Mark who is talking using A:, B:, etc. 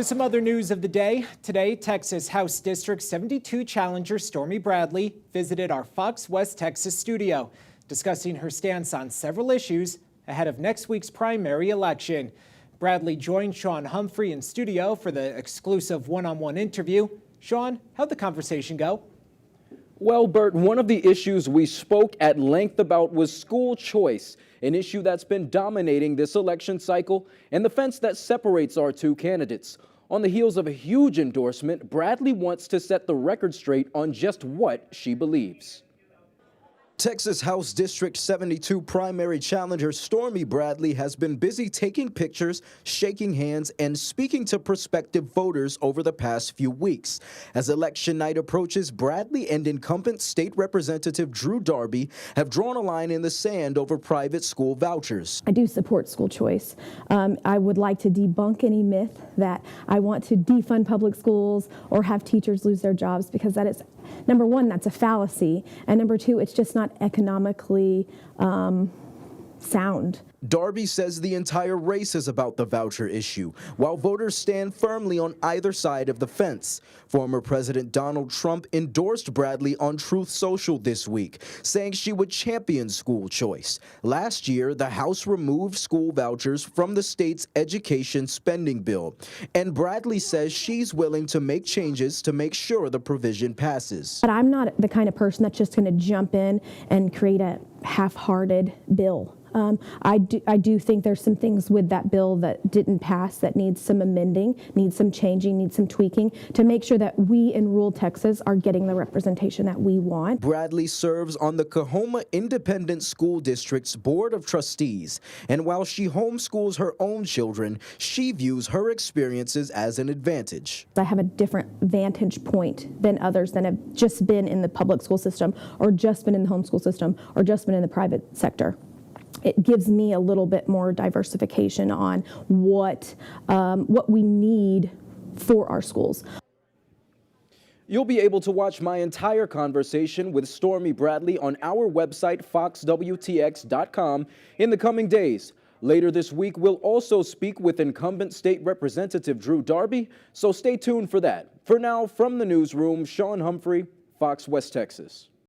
A: To some other news of the day, today Texas House District 72 challenger Stormy Bradley visited our Fox West Texas studio, discussing her stance on several issues ahead of next week's primary election. Bradley joined Sean Humphrey in studio for the exclusive one-on-one interview. Sean, how'd the conversation go?
B: Well, Bert, one of the issues we spoke at length about was school choice, an issue that's been dominating this election cycle and the fence that separates our two candidates. On the heels of a huge endorsement, Bradley wants to set the record straight on just what she believes.
C: Texas House District 72 primary challenger Stormy Bradley has been busy taking pictures, shaking hands, and speaking to prospective voters over the past few weeks. As election night approaches, Bradley and incumbent State Representative Drew Darby have drawn a line in the sand over private school vouchers.
D: I do support school choice. I would like to debunk any myth that I want to defund public schools or have teachers lose their jobs, because that is, number one, that's a fallacy, and number two, it's just not economically sound.
C: Darby says the entire race is about the voucher issue, while voters stand firmly on either side of the fence. Former President Donald Trump endorsed Bradley on Truth Social this week, saying she would champion school choice. Last year, the House removed school vouchers from the state's education spending bill, and Bradley says she's willing to make changes to make sure the provision passes.
D: But I'm not the kind of person that's just going to jump in and create a half-hearted bill. I do think there's some things with that bill that didn't pass that needs some amending, needs some changing, needs some tweaking to make sure that we in rural Texas are getting the representation that we want.
C: Bradley serves on the Coahoma Independent School District's Board of Trustees, and while she homeschools her own children, she views her experiences as an advantage.
D: I have a different vantage point than others that have just been in the public school system or just been in the homeschool system or just been in the private sector. It gives me a little bit more diversification on what we need for our schools.
B: You'll be able to watch my entire conversation with Stormy Bradley on our website, foxwtx.com, in the coming days. Later this week, we'll also speak with incumbent State Representative Drew Darby, so stay tuned for that. For now, from the newsroom, Sean Humphrey, Fox West Texas.